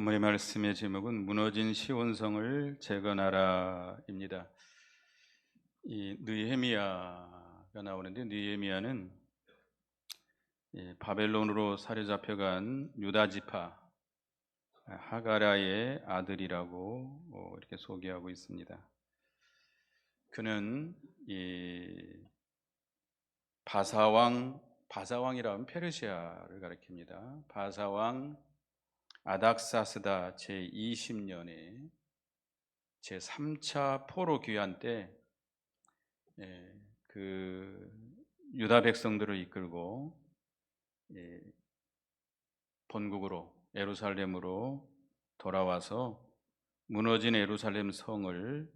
본문의 말씀의 제목은 무너진 시온성을 재건하라입니다. 이 느헤미야가 나오는데, 느헤미야는 바벨론으로 사로잡혀간 유다 지파 하가라의 아들이라고 이렇게 소개하고 있습니다. 그는 이 바사왕이라면 페르시아를 가리킵니다. 바사왕 아닥사스다 제20년에 제3차 포로 귀환 때 그 유다 백성들을 이끌고 본국으로 예루살렘으로 돌아와서 무너진 예루살렘 성을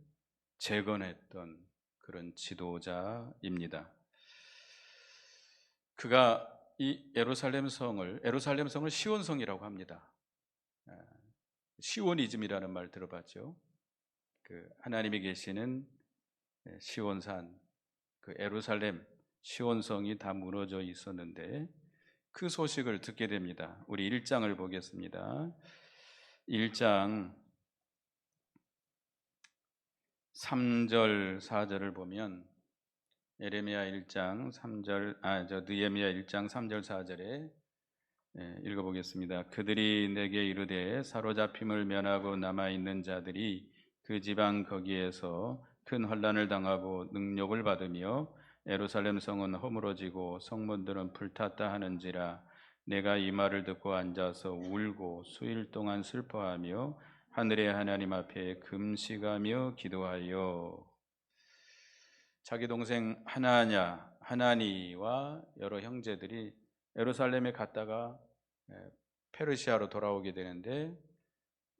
재건했던 그런 지도자입니다. 그가 이 예루살렘 성을 시온성이라고 합니다. 시오니즘이라는 말 들어봤죠? 그 하나님이 계시는 시온산, 그 예루살렘 시온성이 다 무너져 있었는데 그 소식을 듣게 됩니다. 우리 1장을 보겠습니다. 1장 3절 4절을 보면 느헤미야 1장 3절 4절에 읽어보겠습니다. 그들이 내게 이르되 사로잡힘을 면하고 남아있는 자들이 그 지방 거기에서 큰 환난을 당하고 능욕을 받으며 예루살렘 성은 허물어지고 성문들은 불탔다 하는지라. 내가 이 말을 듣고 앉아서 울고 수일 동안 슬퍼하며 하늘의 하나님 앞에 금식하며 기도하여. 자기 동생 하나니와 여러 형제들이 예루살렘에 갔다가 페르시아로 돌아오게 되는데,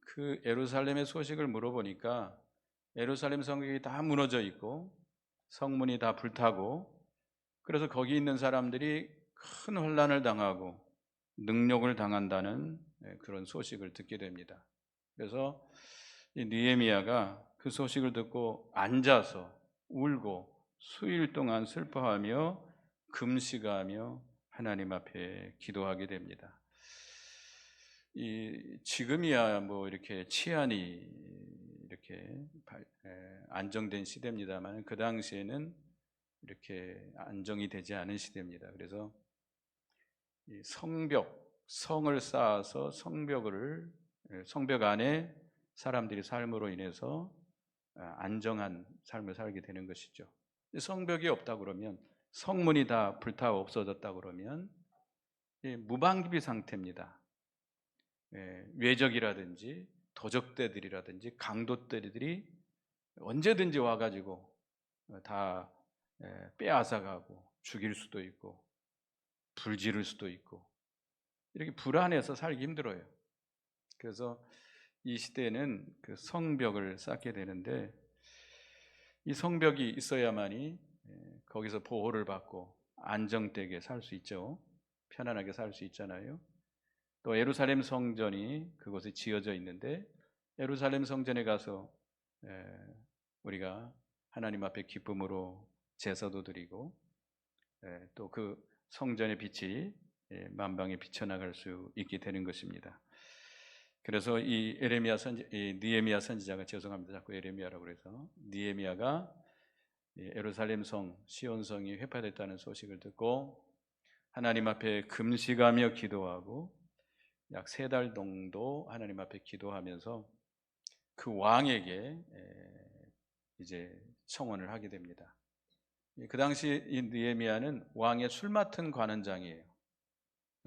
그 예루살렘의 소식을 물어보니까 예루살렘 성벽이 다 무너져 있고 성문이 다 불타고, 그래서 거기 있는 사람들이 큰 환난을 당하고 능욕을 당한다는 그런 소식을 듣게 됩니다. 그래서 이 느헤미야가 그 소식을 듣고 앉아서 울고 수일 동안 슬퍼하며 금식하며 하나님 앞에 기도하게 됩니다. 지금이야 뭐 이렇게 치안이 이렇게 안정된 시대입니다만, 그 당시에는 이렇게 안정이 되지 않은 시대입니다. 그래서 이 성을 쌓아서 성벽 안에 사람들이 삶으로 인해서 안정한 삶을 살게 되는 것이죠. 성벽이 없다 그러면, 성문이 다 불타 없어졌다 그러면 무방비 상태입니다. 외적이라든지 도적대들이라든지 강도들이 언제든지 와가지고 다 빼앗아가고 죽일 수도 있고 불지를 수도 있고, 이렇게 불안해서 살기 힘들어요. 그래서 이 시대에는 그 성벽을 쌓게 되는데, 이 성벽이 있어야만이 거기서 보호를 받고 안정되게 살 수 있죠. 편안하게 살 수 있잖아요. 또 예루살렘 성전이 그곳에 지어져 있는데, 예루살렘 성전에 가서 우리가 하나님 앞에 기쁨으로 제사도 드리고 또 그 성전의 빛이 만방에 비쳐나갈 수 있게 되는 것입니다. 그래서 이 느헤미야 선지자가, 죄송합니다, 자꾸 예레미야라고 그래서, 느헤미야가 예루살렘 성 시온성이 회파됐다는 소식을 듣고 하나님 앞에 금식하며 기도하고 약 3달 정도 하나님 앞에 기도하면서 그 왕에게 이제 청원을 하게 됩니다. 그 당시 이 느헤미야는 왕의 술 맡은 관원장이에요.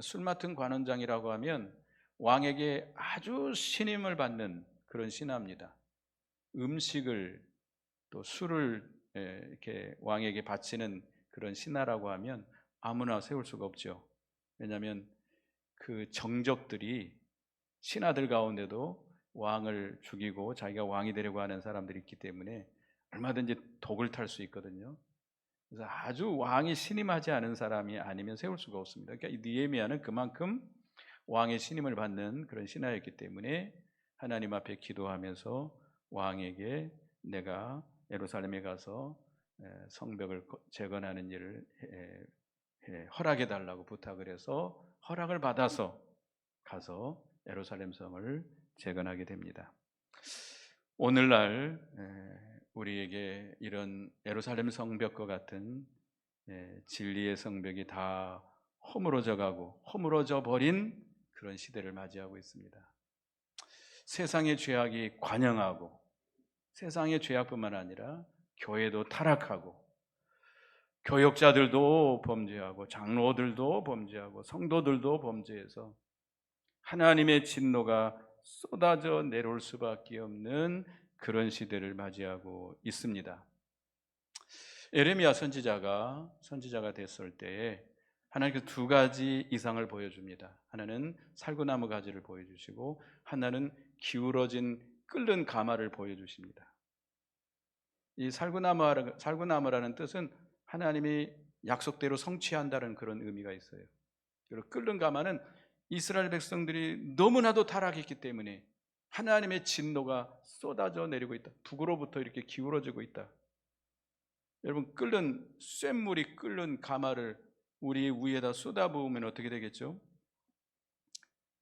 술 맡은 관원장이라고 하면 왕에게 아주 신임을 받는 그런 신하입니다. 음식을 또 술을 이렇게 왕에게 바치는 그런 신하라고 하면 아무나 세울 수가 없죠. 왜냐하면 그 정적들이, 신하들 가운데도 왕을 죽이고 자기가 왕이 되려고 하는 사람들이 있기 때문에 얼마든지 독을 탈 수 있거든요. 그래서 아주 왕이 신임하지 않은 사람이 아니면 세울 수가 없습니다. 그러니까 이 느헤미야는 그만큼 왕의 신임을 받는 그런 신하였기 때문에 하나님 앞에 기도하면서 왕에게 내가 예루살렘에 가서 성벽을 재건하는 일을 허락해 달라고 부탁을 해서 허락을 받아서 가서 예루살렘 성을 재건하게 됩니다. 오늘날 우리에게 이런 예루살렘 성벽과 같은 진리의 성벽이 다 허물어져 가고 허물어져 버린 그런 시대를 맞이하고 있습니다. 세상의 죄악이 관영하고 세상의 죄악뿐만 아니라 교회도 타락하고 교역자들도 범죄하고 장로들도 범죄하고 성도들도 범죄해서 하나님의 진노가 쏟아져 내려올 수밖에 없는 그런 시대를 맞이하고 있습니다. 에레미야 선지자가 됐을 때에 하나님께서 두 가지 이상을 보여줍니다. 하나는 살구나무 가지를 보여주시고 하나는 기울어진 끓는 가마를 보여주십니다. 이 살구나무라는 뜻은 하나님이 약속대로 성취한다는 그런 의미가 있어요. 그리고 끓는 가마는 이스라엘 백성들이 너무나도 타락했기 때문에 하나님의 진노가 쏟아져 내리고 있다. 북으로부터 이렇게 기울어지고 있다. 여러분, 쇳물이 끓는 가마를 우리 위에다 쏟아부으면 어떻게 되겠죠?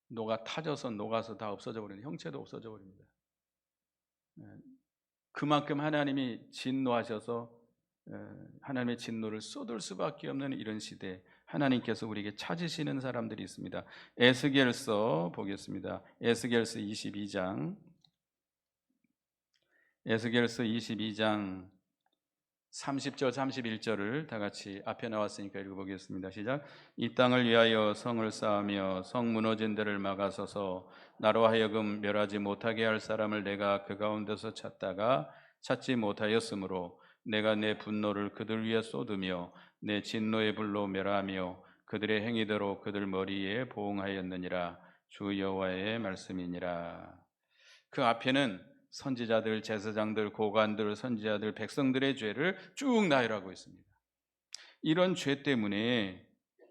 녹아서 다 없어져 버리는, 형체도 없어져 버립니다. 그만큼 하나님이 진노하셔서 하나님의 진노를 쏟을 수밖에 없는 이런 시대, 하나님께서 우리에게 찾으시는 사람들이 있습니다. 에스겔서 보겠습니다. 에스겔서 22장 30절 31절을 다 같이 앞에 나왔으니까 읽어보겠습니다. 시작. 이 땅을 위하여 성을 쌓으며 성 무너진 데를 막아서서 나로 하여금 멸하지 못하게 할 사람을 내가 그 가운데서 찾다가 찾지 못하였으므로 내가 내 분노를 그들 위에 쏟으며 내 진노의 불로 멸하며 그들의 행위대로 그들 머리에 보응하였느니라. 주 여호와의 말씀이니라. 그 앞에는 선지자들, 제사장들, 고관들, 선지자들, 백성들의 죄를 쭉 나열하고 있습니다. 이런 죄 때문에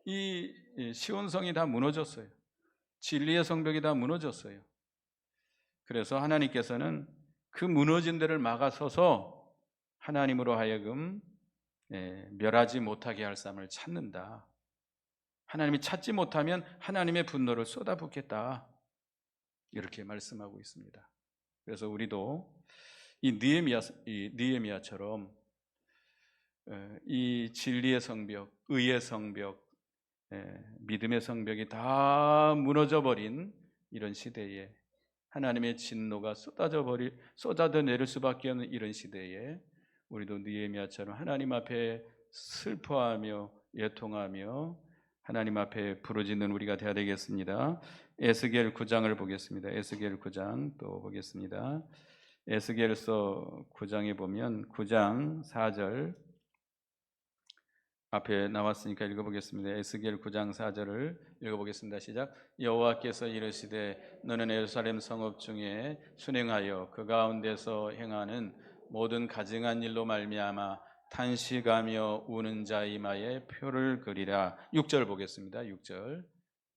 이 시온성이 다 무너졌어요. 진리의 성벽이 다 무너졌어요. 그래서 하나님께서는 그 무너진 데를 막아서서 하나님으로 하여금 멸하지 못하게 할 사람을 찾는다. 하나님이 찾지 못하면 하나님의 분노를 쏟아붓겠다. 이렇게 말씀하고 있습니다. 그래서 우리도 이 느헤미야처럼 이 진리의 성벽, 의의 성벽, 믿음의 성벽이 다 무너져 버린 이런 시대에 하나님의 진노가 쏟아져 내릴 수밖에 없는 이런 시대에 우리도 느헤미야처럼 하나님 앞에 슬퍼하며 애통하며 하나님 앞에 부르짖는 우리가 되어야 되겠습니다. 에스겔 9장을 보겠습니다. 에스겔 9장 또 보겠습니다. 에스겔서 9장에 보면 9장 4절 앞에 나왔으니까 읽어보겠습니다. 에스겔 9장 4절을 읽어보겠습니다. 시작. 여호와께서 이르시되 너는 예루살렘 성읍 중에 순행하여 그 가운데서 행하는 모든 가증한 일로 말미암아 탄식하며 우는 자 이마에 표를 그리라. 6절 보겠습니다. 6절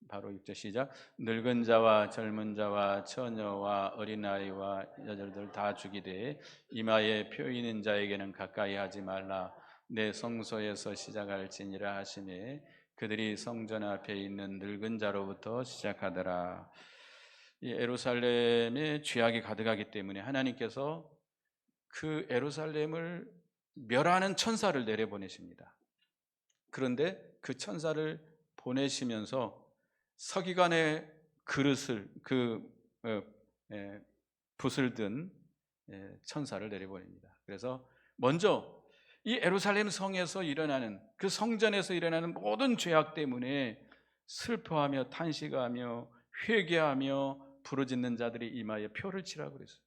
바로 6절 시작. 늙은 자와 젊은 자와 처녀와 어린아이와 여자들 다 죽이되 이마에 표 있는 자에게는 가까이 하지 말라. 내 성소에서 시작할지니라 하시니 그들이 성전 앞에 있는 늙은 자로부터 시작하더라. 이 예루살렘에 죄악이 가득하기 때문에 하나님께서 그 예루살렘을 멸하는 천사를 내려보내십니다. 그런데 그 천사를 보내시면서 서기관의 그릇을 붓을 든 천사를 내려보냅니다. 그래서 먼저 이 예루살렘 성에서 일어나는 그 성전에서 일어나는 모든 죄악 때문에 슬퍼하며 탄식하며 회개하며 부르짖는 자들이 이마에 표를 치라고 그랬어요.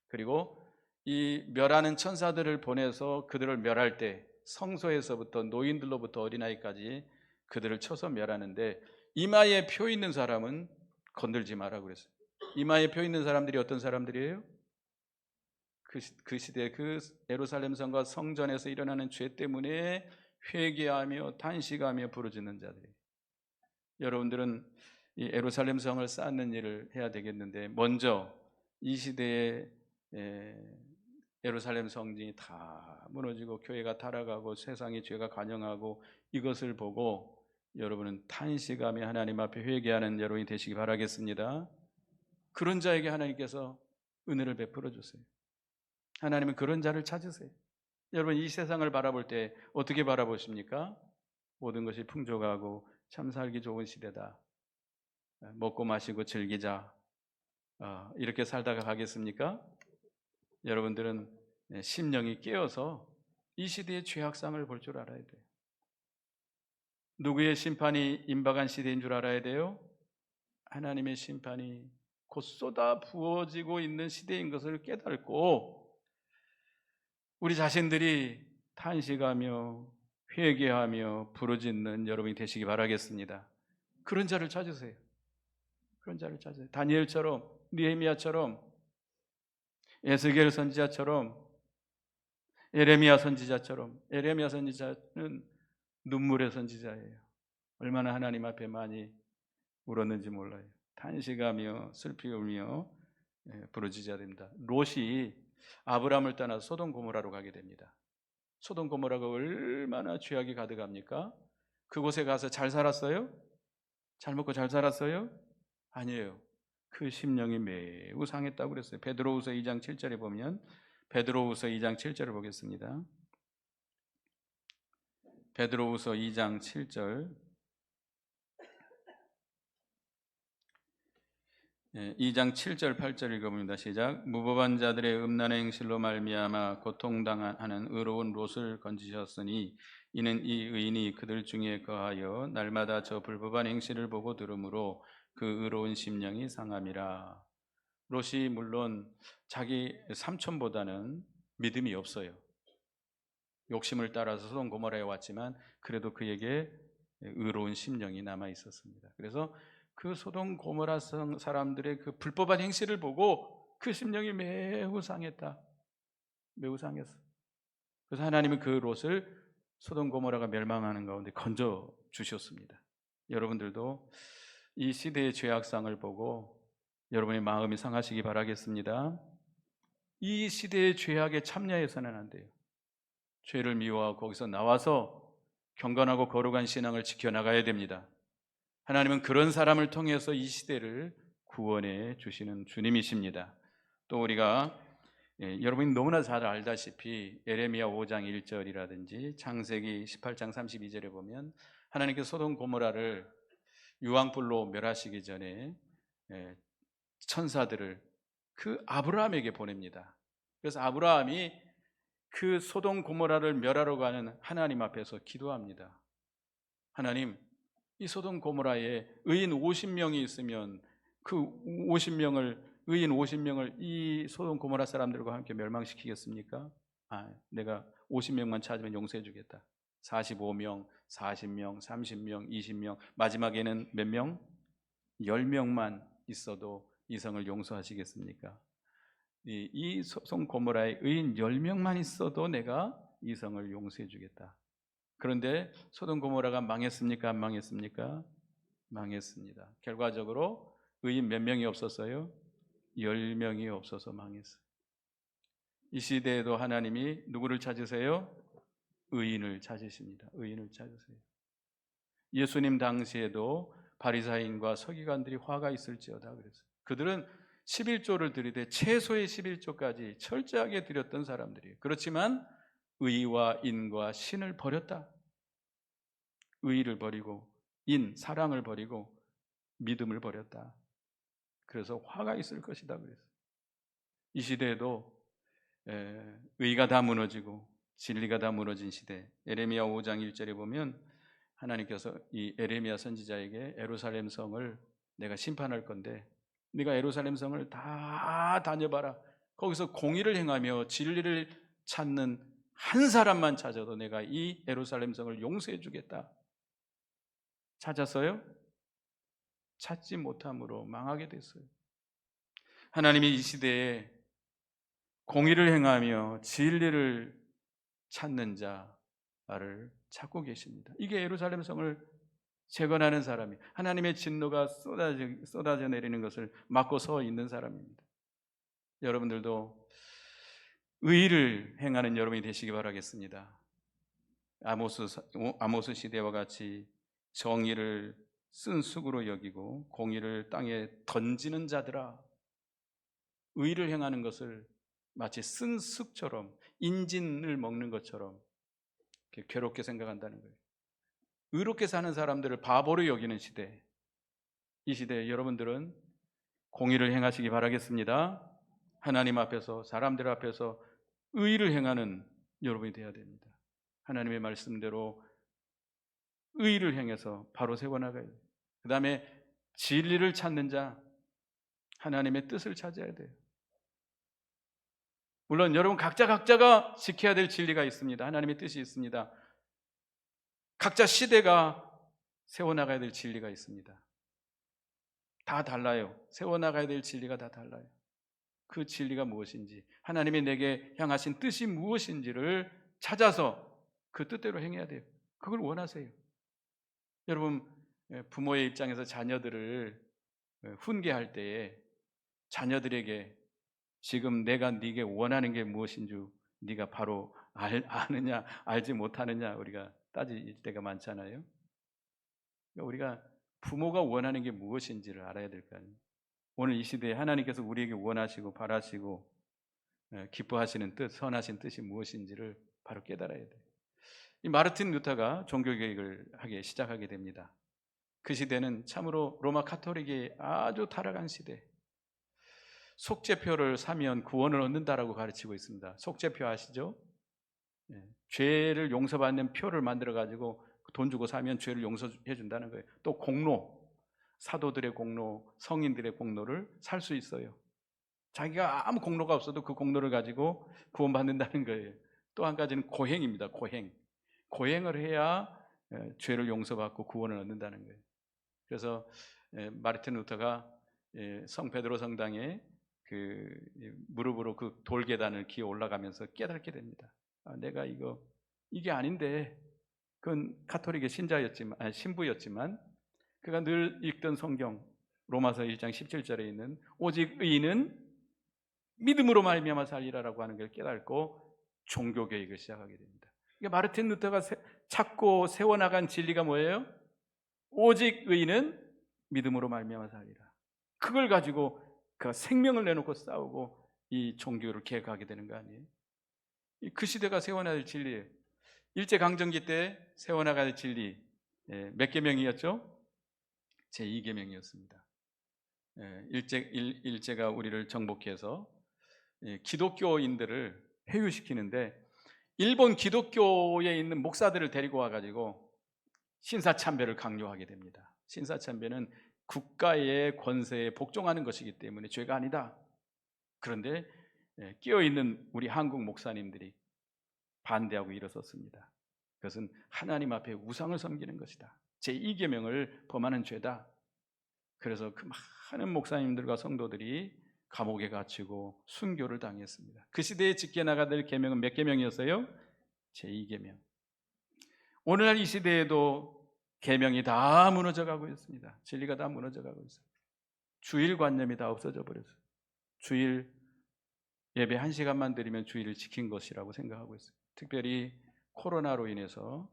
그리고 이 멸하는 천사들을 보내서 그들을 멸할 때 성소에서부터 노인들로부터 어린아이까지 그들을 쳐서 멸하는데 이마에 표 있는 사람은 건들지 마라 그랬어요. 이마에 표 있는 사람들이 어떤 사람들이에요? 그 시대 그 예루살렘 성과 성전에서 일어나는 죄 때문에 회개하며 탄식하며 부르짖는 자들이. 여러분들은 이 예루살렘 성을 쌓는 일을 해야 되겠는데 먼저 이 시대에 예루살렘 성전이 다 무너지고 교회가 타락하고 세상의 죄가 관영하고 이것을 보고 여러분은 탄식하며 하나님 앞에 회개하는 여러분이 되시기 바라겠습니다. 그런 자에게 하나님께서 은혜를 베풀어 주세요. 하나님은 그런 자를 찾으세요. 여러분, 이 세상을 바라볼 때 어떻게 바라보십니까? 모든 것이 풍족하고 참 살기 좋은 시대다. 먹고 마시고 즐기자. 이렇게 살다가 가겠습니까? 여러분들은 심령이 깨어서 이 시대의 죄악상을 볼 줄 알아야 돼요. 누구의 심판이 임박한 시대인 줄 알아야 돼요? 하나님의 심판이 곧 쏟아 부어지고 있는 시대인 것을 깨닫고 우리 자신들이 탄식하며 회개하며 부르짖는 여러분이 되시기 바라겠습니다. 그런 자를 찾으세요. 그런 자를 찾으세요. 다니엘처럼, 느헤미야처럼, 에스겔 선지자처럼, 에레미야 선지자처럼. 에레미야 선지자는 눈물의 선지자예요. 얼마나 하나님 앞에 많이 울었는지 몰라요. 탄식하며 슬피 울며 부르짖어야 됩니다. 롯이 아브라함을 떠나 소돔 고모라로 가게 됩니다. 소돔 고모라가 얼마나 죄악이 가득합니까? 그곳에 가서 잘 살았어요? 잘 먹고 잘 살았어요? 아니에요. 그 심령이 매우 상했다고 그랬어요. 베드로후서 2장 7절에 보면, 베드로후서 2장 7절을 보겠습니다. 베드로후서 2장 7절, 2장 7절 8절 읽어봅니다. 시작. 무법한 자들의 음란의 행실로 말미암아 고통당하는 의로운 롯을 건지셨으니 이는 이 의인이 그들 중에 거하여 날마다 저 불법한 행실을 보고 들으므로 그 의로운 심령이 상함이라. 롯이 물론 자기 삼촌보다는 믿음이 없어요. 욕심을 따라서 소돔 고모라에 왔지만 그래도 그에게 의로운 심령이 남아 있었습니다. 그래서 그 소돔 고모라 사람들의 그 불법한 행실을 보고 그 심령이 매우 상했다. 매우 상했어. 그래서 하나님은 그 롯을 소돔 고모라가 멸망하는 가운데 건져 주셨습니다. 여러분들도 이 시대의 죄악상을 보고 여러분의 마음이 상하시기 바라겠습니다. 이 시대의 죄악에 참여해서는 안 돼요. 죄를 미워하고 거기서 나와서 경건하고 거룩한 신앙을 지켜나가야 됩니다. 하나님은 그런 사람을 통해서 이 시대를 구원해 주시는 주님이십니다. 또 우리가 여러분이 너무나 잘 알다시피 에레미야 5장 1절이라든지 창세기 18장 32절에 보면 하나님께서 소돔 고모라를 유황불로 멸하시기 전에 천사들을 그 아브라함에게 보냅니다. 그래서 아브라함이 그 소돔 고모라를 멸하러 가는 하나님 앞에서 기도합니다. 하나님, 이 소돔 고모라에 의인 50명이 있으면 그 50명을 의인 50명을 이 소돔 고모라 사람들과 함께 멸망시키겠습니까? 내가 50명만 찾으면 용서해 주겠다. 45명, 40명, 30명, 20명, 마지막에는 몇 명? 10명만 있어도 이성을 용서하시겠습니까? 이 소돔 고모라에 의인 10명만 있어도 내가 이성을 용서해 주겠다. 그런데 소돔 고모라가 망했습니까? 안 망했습니까? 망했습니다. 결과적으로 의인 몇 명이 없었어요? 10명이 없어서 망했어요. 이 시대에도 하나님이 누구를 찾으세요? 의인을 찾으십니다. 의인을 찾으세요. 예수님 당시에도 바리사인과 서기관들이 화가 있을지어다 그랬어요. 그들은 11조를 드리되 최소의 11조까지 철저하게 드렸던 사람들이에요. 그렇지만 의와 인과 신을 버렸다. 의를 버리고 사랑을 버리고 믿음을 버렸다. 그래서 화가 있을 것이다 그랬어요. 이 시대에도 의가 다 무너지고 진리가 다 무너진 시대. 에레미야 5장 1절에 보면 하나님께서 이 에레미야 선지자에게 예루살렘 성을 내가 심판할 건데 네가 예루살렘 성을 다 다녀봐라. 거기서 공의를 행하며 진리를 찾는 한 사람만 찾아도 내가 이 예루살렘 성을 용서해 주겠다. 찾았어요? 찾지 못함으로 망하게 됐어요. 하나님이 이 시대에 공의를 행하며 진리를 찾는 자를 찾고 계십니다. 이게 예루살렘 성을 재건하는 사람이 하나님의 진노가 쏟아져 내리는 것을 막고 서 있는 사람입니다. 여러분들도 의를 행하는 여러분이 되시기 바라겠습니다. 아모스 시대와 같이 정의를 쓴 쑥으로 여기고 공의를 땅에 던지는 자들아, 의를 행하는 것을 마치 쓴 습처럼, 인진을 먹는 것처럼 괴롭게 생각한다는 거예요. 의롭게 사는 사람들을 바보로 여기는 시대, 이 시대에 여러분들은 공의를 행하시기 바라겠습니다. 하나님 앞에서, 사람들 앞에서 의를 행하는 여러분이 되어야 됩니다. 하나님의 말씀대로 의를 행해서 바로 세워나가야 돼요. 그 다음에 진리를 찾는 자, 하나님의 뜻을 찾아야 돼요. 물론 여러분 각자가 지켜야 될 진리가 있습니다. 하나님의 뜻이 있습니다. 각자 시대가 세워나가야 될 진리가 있습니다. 다 달라요. 세워나가야 될 진리가 다 달라요. 그 진리가 무엇인지, 하나님이 내게 향하신 뜻이 무엇인지를 찾아서 그 뜻대로 행해야 돼요. 그걸 원하세요. 여러분, 부모의 입장에서 자녀들을 훈계할 때에 자녀들에게 지금 내가 네게 원하는 게 무엇인 줄 네가 바로 아느냐 알지 못하느냐 우리가 따질 때가 많잖아요. 그러니까 우리가 부모가 원하는 게 무엇인지를 알아야 될 거 아니에요. 오늘 이 시대에 하나님께서 우리에게 원하시고 바라시고 기뻐하시는 뜻, 선하신 뜻이 무엇인지를 바로 깨달아야 돼요. 이 마르틴 루터가 종교개혁을 하기 시작하게 됩니다. 그 시대는 참으로 로마 카톨릭이 아주 타락한 시대. 속죄표를 사면 구원을 얻는다라고 가르치고 있습니다. 속죄표 아시죠? 죄를 용서받는 표를 만들어 가지고 돈 주고 사면 죄를 용서해 준다는 거예요. 또 공로, 사도들의 공로, 성인들의 공로를 살 수 있어요. 자기가 아무 공로가 없어도 그 공로를 가지고 구원받는다는 거예요. 또 한 가지는 고행입니다. 고행을 해야 죄를 용서받고 구원을 얻는다는 거예요. 그래서 마르틴 루터가 성 베드로 성당에 그 무릎으로 그 돌계단을 기어 올라가면서 깨닫게 됩니다. 내가 이게 아닌데, 그건 카톨릭의 신부였지만 그가 늘 읽던 성경 로마서 1장 17절에 있는 오직 의인은 믿음으로 말미암아 살리라라고 하는 걸 깨닫고 종교개혁을 시작하게 됩니다. 그러니까 마르틴 루터가 찾고 세워나간 진리가 뭐예요? 오직 의인은 믿음으로 말미암아 살리라. 그걸 가지고 그 생명을 내놓고 싸우고 이 종교를 개혁하게 되는 거 아니에요? 그 시대가 세워나갈 진리예요. 일제강점기 때 세워나갈 진리 몇 계명이었죠? 제2계명이었습니다. 일제가 우리를 정복해서 기독교인들을 회유시키는데 일본 기독교에 있는 목사들을 데리고 와가지고 신사참배를 강요하게 됩니다. 신사참배는 국가의 권세에 복종하는 것이기 때문에 죄가 아니다. 그런데 끼어있는 우리 한국 목사님들이 반대하고 일어섰습니다. 그것은 하나님 앞에 우상을 섬기는 것이다. 제2계명을 범하는 죄다. 그래서 그 많은 목사님들과 성도들이 감옥에 갇히고 순교를 당했습니다. 그 시대에 지켜나가야 될 계명은 몇 계명이었어요? 제2계명. 오늘날 이 시대에도 계명이 다 무너져가고 있습니다. 진리가 다 무너져가고 있어요. 주일관념이 다 없어져 버렸어요. 주일 예배 1시간만 드리면 주일을 지킨 것이라고 생각하고 있어요. 특별히 코로나로 인해서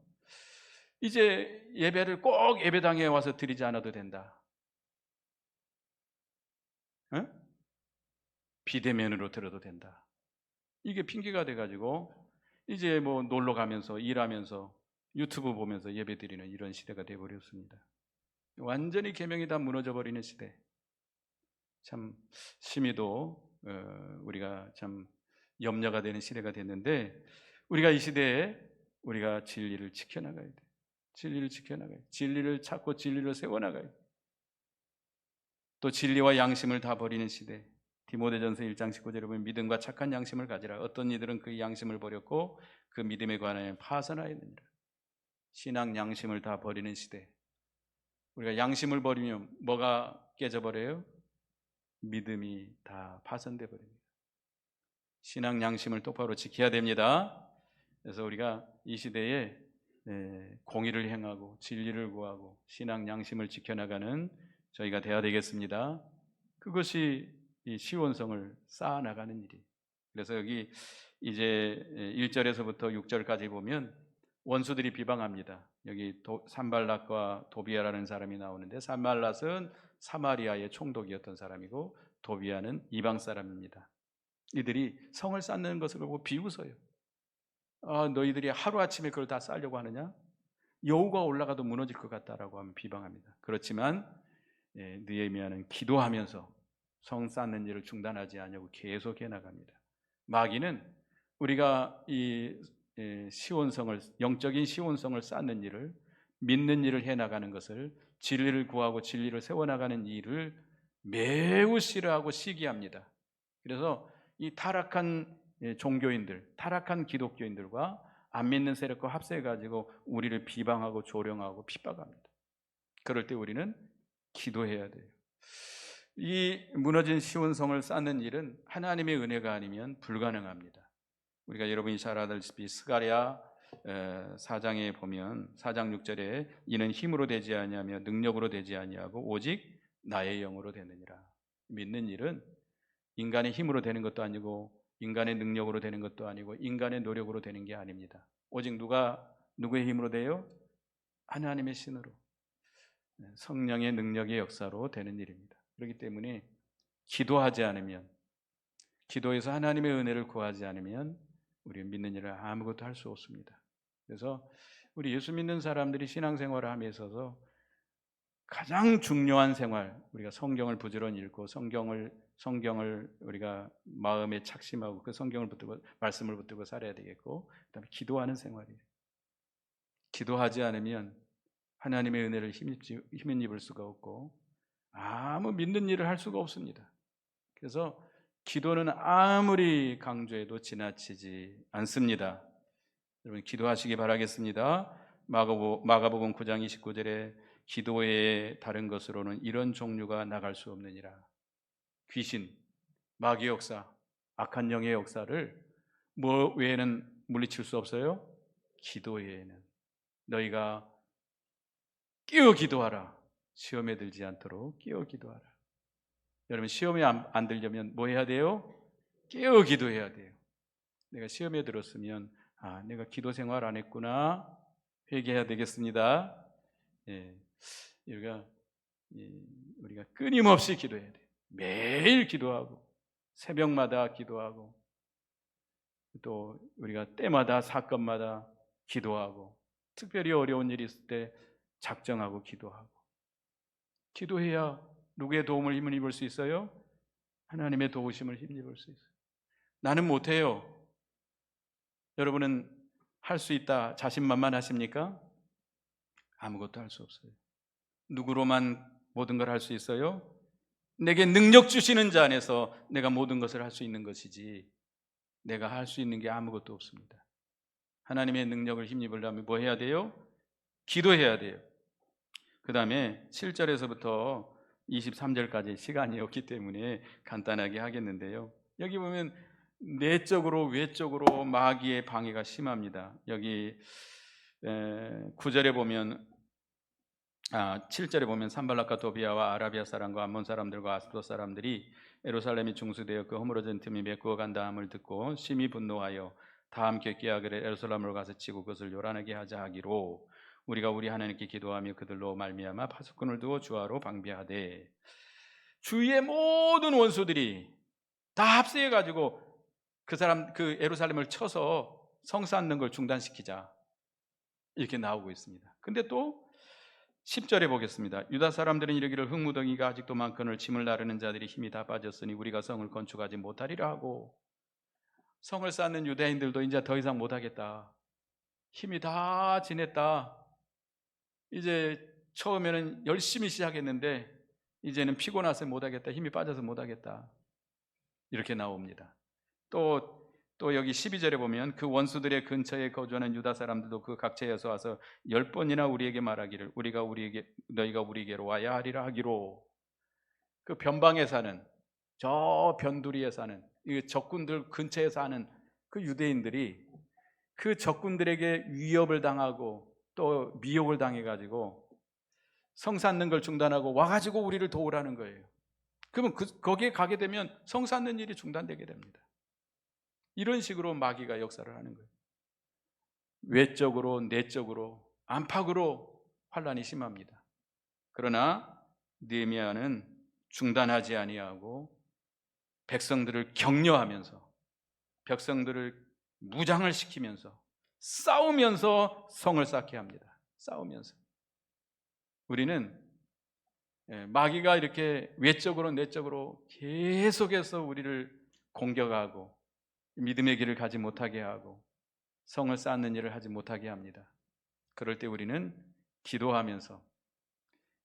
이제 예배를 꼭 예배당에 와서 드리지 않아도 된다. 비대면으로 들어도 된다. 이게 핑계가 돼가지고 이제 뭐 놀러 가면서 일하면서 유튜브 보면서 예배 드리는 이런 시대가 돼버렸습니다. 완전히 계명이 다 무너져 버리는 시대. 참 심히도 우리가 참 염려가 되는 시대가 됐는데 우리가 이 시대에 우리가 진리를 지켜나가야 돼. 진리를 지켜나가야 돼. 진리를 찾고 진리를 세워나가야 돼. 또 진리와 양심을 다 버리는 시대. 디모데전서 1장 19절에 보면 믿음과 착한 양심을 가지라. 어떤 이들은 그 양심을 버렸고 그 믿음에 관하여 파선하였느니라. 신앙 양심을 다 버리는 시대. 우리가 양심을 버리면 뭐가 깨져버려요? 믿음이 다 파손돼 버립니다. 신앙 양심을 똑바로 지켜야 됩니다. 그래서 우리가 이 시대에 공의를 행하고 진리를 구하고 신앙 양심을 지켜나가는 저희가 되어야 되겠습니다. 그것이 이 시온성을 쌓아나가는 일이. 그래서 여기 이제 1절에서부터 6절까지 보면 원수들이 비방합니다. 여기 산발랏과 도비아라는 사람이 나오는데 산발랏은 사마리아의 총독이었던 사람이고 도비아는 이방 사람입니다. 이들이 성을 쌓는 것을 보고 비웃어요. 너희들이 하루아침에 그걸 다 쌓으려고 하느냐? 여우가 올라가도 무너질 것 같다라고 하면 비방합니다. 그렇지만 느헤미야는 기도하면서 성 쌓는 일을 중단하지 않냐고 계속 해나갑니다. 마귀는 우리가 이 시온성을, 영적인 시온성을 쌓는 일을, 믿는 일을 해나가는 것을, 진리를 구하고 진리를 세워나가는 일을 매우 싫어하고 시기합니다. 그래서 이 타락한 종교인들, 타락한 기독교인들과 안 믿는 세력과 합세해가지고 우리를 비방하고 조롱하고 핍박합니다. 그럴 때 우리는 기도해야 돼요. 이 무너진 시온성을 쌓는 일은 하나님의 은혜가 아니면 불가능합니다. 우리가 여러분이 잘 알다시피 스가랴 4장에 보면 4장 6절에 이는 힘으로 되지 아니하며 능력으로 되지 아니하고 오직 나의 영으로 되느니라. 믿는 일은 인간의 힘으로 되는 것도 아니고 인간의 능력으로 되는 것도 아니고 인간의 노력으로 되는 게 아닙니다. 오직 누구의 힘으로 돼요? 하나님의 신으로, 성령의 능력의 역사로 되는 일입니다. 그렇기 때문에 기도하지 않으면, 기도해서 하나님의 은혜를 구하지 않으면 우리 믿는 일을 아무것도 할 수 없습니다. 그래서 우리 예수 믿는 사람들이 신앙생활을 함에 있어서 가장 중요한 생활, 우리가 성경을 부지런히 읽고 성경을 우리가 마음에 착심하고 그 성경을 붙들고 말씀을 붙들고 살아야 되겠고, 그다음에 기도하는 생활이에요. 기도하지 않으면 하나님의 은혜를 힘입을 수가 없고 아무 믿는 일을 할 수가 없습니다. 그래서 기도는 아무리 강조해도 지나치지 않습니다. 여러분 기도하시기 바라겠습니다. 마가복음 9장 29절에 기도의 다른 것으로는 이런 종류가 나갈 수 없느니라. 귀신, 마귀 역사, 악한 영의 역사를 뭐 외에는 물리칠 수 없어요? 기도 외에는. 너희가 끼어 기도하라. 시험에 들지 않도록 끼어 기도하라. 여러분 시험에 안 들려면 뭐 해야 돼요? 끼어 기도해야 돼요. 내가 시험에 들었으면 내가 기도 생활 안 했구나, 회개해야 되겠습니다. 우리가 끊임없이 기도해야 돼요. 매일 기도하고 새벽마다 기도하고 또 우리가 때마다 사건마다 기도하고 특별히 어려운 일이 있을 때 작정하고 기도하고. 기도해야 누구의 도움을 힘입을 수 있어요? 하나님의 도우심을 힘입을 수 있어요. 나는 못해요. 여러분은 할 수 있다 자신만만하십니까? 아무것도 할 수 없어요. 누구로만 모든 걸 할 수 있어요? 내게 능력 주시는 자 안에서 내가 모든 것을 할 수 있는 것이지 내가 할 수 있는 게 아무것도 없습니다. 하나님의 능력을 힘입으려면 뭐 해야 돼요? 기도해야 돼요. 그 다음에 7절에서부터 23절까지 시간이 없기 때문에 간단하게 하겠는데요, 여기 보면 내적으로 외적으로 마귀의 방해가 심합니다. 여기 9절에 보면 7절에 보면 산발락과 도비아와 아라비아 사람과 암몬 사람들과 아스도 사람들이 예루살렘이 중수되어 그 허물어진 틈이 메꾸어 간다함을 듣고 심히 분노하여 다 함께 깨어그래 예루살렘으로 가서 치고 그것을 요란하게 하자 하기로 우리가 우리 하나님께 기도하며 그들로 말미암아 파수꾼을 두어 주하로 방비하되, 주위의 모든 원수들이 다 합세해 가지고 그 예루살렘을 쳐서 성 쌓는 걸 중단시키자, 이렇게 나오고 있습니다. 근데 또 10절에 보겠습니다. 유다 사람들은 이르기를 흙무더기가 아직도 많거늘 짐을 나르는 자들이 힘이 다 빠졌으니 우리가 성을 건축하지 못하리라 하고, 성을 쌓는 유대인들도 이제 더 이상 못하겠다, 힘이 다 지냈다, 이제 처음에는 열심히 시작했는데 이제는 피곤해서 못하겠다, 힘이 빠져서 못하겠다, 이렇게 나옵니다. 또 여기 12절에 보면 그 원수들의 근처에 거주하는 유다 사람들도 그 각처에서 와서 10번이나 우리에게 말하기를 너희가 우리에게로 와야 하리라 하기로. 그 변방에 사는, 저 변두리에 사는 이 적군들 근처에 사는 그 유대인들이 그 적군들에게 위협을 당하고 또 미혹을 당해가지고 성 쌓는 걸 중단하고 와가지고 우리를 도우라는 거예요. 그러면 거기에 가게 되면 성 쌓는 일이 중단되게 됩니다. 이런 식으로 마귀가 역사를 하는 거예요. 외적으로 내적으로 안팎으로 환란이 심합니다. 그러나 느헤미야는 중단하지 아니하고 백성들을 격려하면서, 백성들을 무장을 시키면서, 싸우면서 성을 쌓게 합니다. 싸우면서. 우리는 마귀가 이렇게 외적으로 내적으로 계속해서 우리를 공격하고 믿음의 길을 가지 못하게 하고 성을 쌓는 일을 하지 못하게 합니다. 그럴 때 우리는 기도하면서,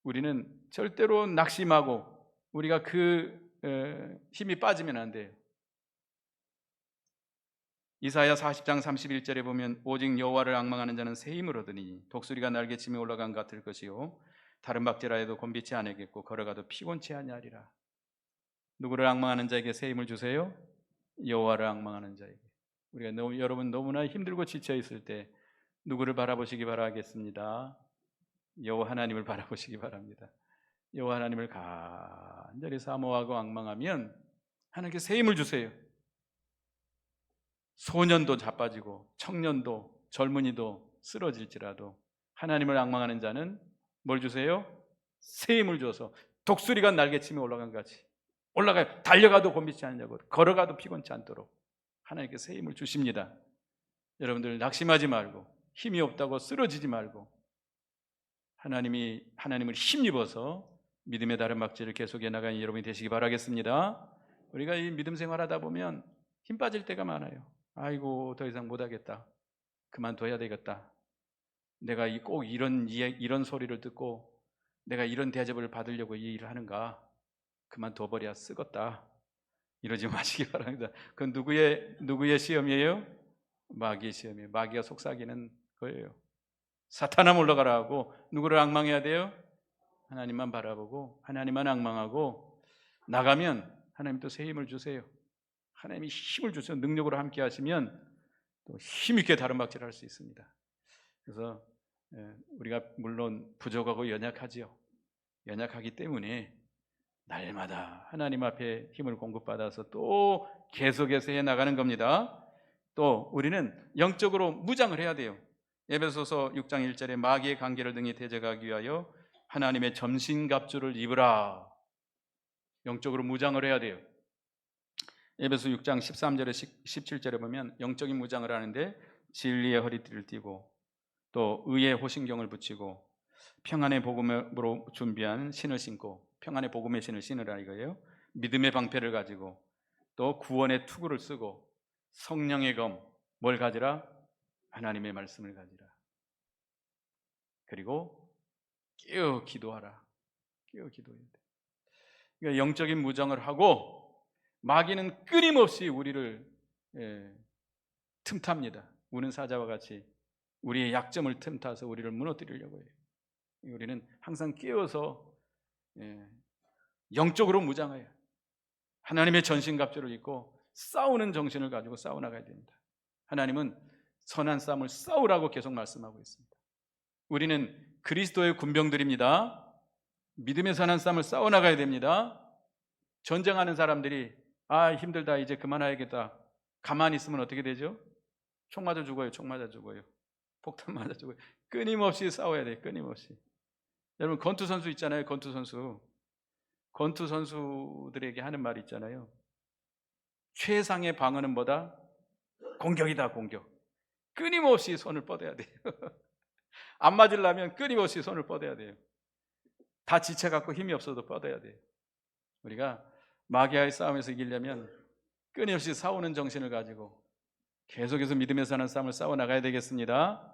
우리는 절대로 낙심하고 우리가 그 힘이 빠지면 안 돼요. 이사야 40장 31절에 보면 오직 여호와를 앙망하는 자는 새 힘을 얻으니 독수리가 날개치며 올라간 것 같을 것이요 다른 박제라 해도 곤비치 않겠고 걸어가도 피곤치 아니하리라. 누구를 앙망하는 자에게 새 힘을 주세요? 여호와를 앙망하는 자에게. 우리가 여러분 너무나 힘들고 지쳐 있을 때 누구를 바라보시기 바라겠습니다? 여호와 하나님을 바라보시기 바랍니다. 여호와 하나님을 간절히 사모하고 앙망하면 하나님께 새 힘을 주세요. 소년도 자빠지고 청년도 젊은이도 쓰러질지라도 하나님을 앙망하는 자는 뭘 주세요? 새 힘을 줘서 독수리가 날개치며 올라간 같이 올라가요. 달려가도 곤비치 않냐고, 걸어가도 피곤치 않도록 하나님께 새 힘을 주십니다. 여러분들 낙심하지 말고, 힘이 없다고 쓰러지지 말고 하나님을 힘입어서 믿음의 다른 박질을 계속해 나가는 여러분이 되시기 바라겠습니다. 우리가 이 믿음 생활하다 보면 힘 빠질 때가 많아요. 아이고 더 이상 못하겠다, 그만둬야 되겠다, 내가 꼭 이런 소리를 듣고 내가 이런 대접을 받으려고 이 일을 하는가, 그만둬버려 쓰겄다, 이러지 마시기 바랍니다. 그건 누구의 시험이에요? 마귀의 시험이에요. 마귀가 속삭이는 거예요. 사탄아 물러가라 하고 누구를 앙망해야 돼요? 하나님만 바라보고 하나님만 앙망하고 나가면 하나님 또 새 힘을 주세요. 하나님이 힘을 주셔서 능력으로 함께 하시면 또 힘있게 다른 박질을 할 수 있습니다. 그래서 우리가 물론 부족하고 연약하지요. 연약하기 때문에 날마다 하나님 앞에 힘을 공급받아서 또 계속해서 해나가는 겁니다. 또 우리는 영적으로 무장을 해야 돼요. 에베소서 6장 1절에 마귀의 관계를 등에 대적하기 위하여 하나님의 전신갑주를 입으라. 영적으로 무장을 해야 돼요. 에베소 6장 13절에 17절에 보면 영적인 무장을 하는데 진리의 허리띠를 띠고 또 의의 호신경을 붙이고 평안의 복음으로 준비한 신을 신고, 평안의 복음의 신을 신으라 이거예요. 믿음의 방패를 가지고 또 구원의 투구를 쓰고 성령의 검, 뭘 가지라? 하나님의 말씀을 가지라. 그리고 깨어 기도하라. 깨어 기도해야 돼. 그러니까 영적인 무장을 하고 마귀는 끊임없이 우리를 틈탑니다. 우는 사자와 같이 우리의 약점을 틈타서 우리를 무너뜨리려고 해요. 우리는 항상 깨어서 영적으로 무장해요. 하나님의 전신갑주를 입고 싸우는 정신을 가지고 싸워나가야 됩니다. 하나님은 선한 싸움을 싸우라고 계속 말씀하고 있습니다. 우리는 그리스도의 군병들입니다. 믿음의 선한 싸움을 싸워나가야 됩니다. 전쟁하는 사람들이 힘들다 이제 그만해야겠다, 가만히 있으면 어떻게 되죠? 총 맞아 죽어요. 총 맞아 죽어요. 폭탄 맞아 죽어요. 끊임없이 싸워야 돼요. 끊임없이. 여러분 권투 선수 있잖아요. 권투 선수들에게 하는 말이 있잖아요. 최상의 방어는 뭐다? 공격이다. 공격. 끊임없이 손을 뻗어야 돼요. 안 맞으려면 끊임없이 손을 뻗어야 돼요. 다 지쳐갖고 힘이 없어도 뻗어야 돼요. 우리가 마귀와의 싸움에서 이기려면 끊임없이 싸우는 정신을 가지고 계속해서 믿음에 사는 싸움을 싸워나가야 되겠습니다.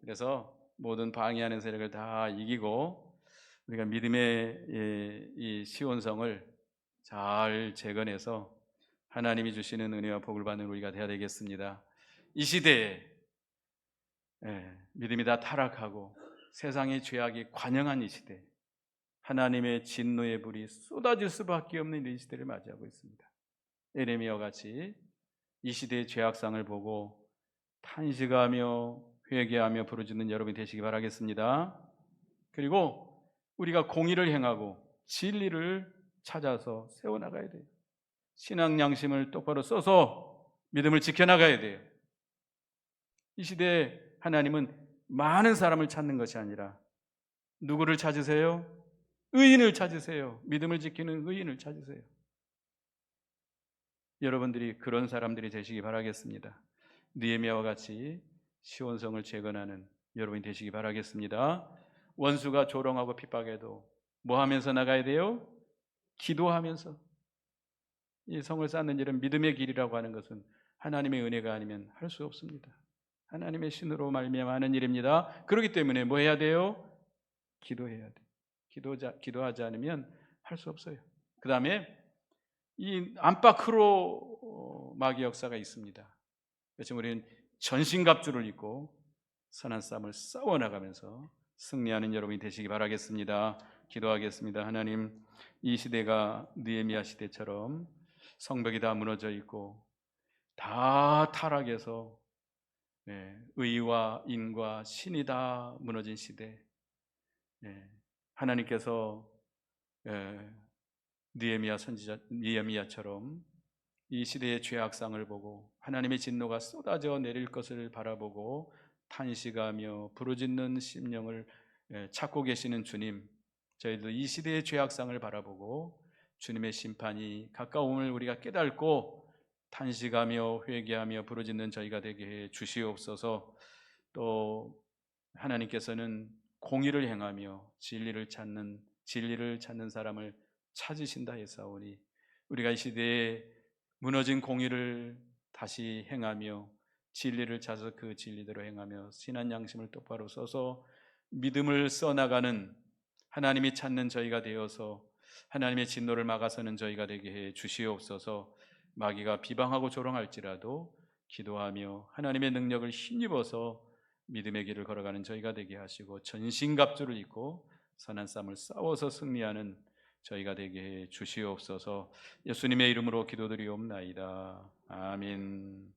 그래서 모든 방해하는 세력을 다 이기고 우리가 믿음의 이 시온성을 잘 재건해서 하나님이 주시는 은혜와 복을 받는 우리가 되어야 되겠습니다. 이 시대에 믿음이 다 타락하고 세상의 죄악이 관영한 이 시대, 하나님의 진노의 불이 쏟아질 수밖에 없는 이 시대를 맞이하고 있습니다. 에레미야와 같이 이 시대의 죄악상을 보고 탄식하며 회개하며 부르짖는 여러분이 되시기 바라겠습니다. 그리고 우리가 공의를 행하고 진리를 찾아서 세워나가야 돼요. 신앙 양심을 똑바로 써서 믿음을 지켜나가야 돼요. 이 시대에 하나님은 많은 사람을 찾는 것이 아니라 누구를 찾으세요? 의인을 찾으세요. 믿음을 지키는 의인을 찾으세요. 여러분들이 그런 사람들이 되시기 바라겠습니다. 느헤미야와 같이 시온성을 재건하는 여러분이 되시기 바라겠습니다. 원수가 조롱하고 핍박해도 뭐 하면서 나가야 돼요? 기도하면서. 이 성을 쌓는 일은 믿음의 길이라고 하는 것은 하나님의 은혜가 아니면 할 수 없습니다. 하나님의 신으로 말미암아 하는 일입니다. 그렇기 때문에 뭐 해야 돼요? 기도해야 돼. 기도하지 않으면 할 수 없어요. 그 다음에 이 안팎으로 마귀 역사가 있습니다. 그래서 우리는 전신갑주를 입고 선한 싸움을 싸워나가면서 승리하는 여러분이 되시기 바라겠습니다. 기도하겠습니다. 하나님, 이 시대가 느헤미야 시대처럼 성벽이 다 무너져 있고 다 타락해서 의와 인과 신이 다 무너진 시대, 하나님께서 느헤미야 선지자 느헤미야처럼 이 시대의 죄악상을 보고 하나님의 진노가 쏟아져 내릴 것을 바라보고 탄식하며 부르짖는 심령을 찾고 계시는 주님, 저희도 이 시대의 죄악상을 바라보고 주님의 심판이 가까움을 우리가 깨닫고 탄식하며 회개하며 부르짖는 저희가 되게 해 주시옵소서. 또 하나님께서는 공의를 행하며 진리를 찾는 사람을 찾으신다 했사오니 우리가 이 시대에 무너진 공의를 다시 행하며 진리를 찾아서 그 진리대로 행하며 신한 양심을 똑바로 써서 믿음을 써나가는 하나님이 찾는 저희가 되어서 하나님의 진노를 막아서는 저희가 되게 해 주시옵소서. 마귀가 비방하고 조롱할지라도 기도하며 하나님의 능력을 힘입어서 믿음의 길을 걸어가는 저희가 되게 하시고 전신갑주를 입고 선한 싸움을 싸워서 승리하는 저희가 되게 해 주시옵소서. 예수님의 이름으로 기도드리옵나이다. 아멘.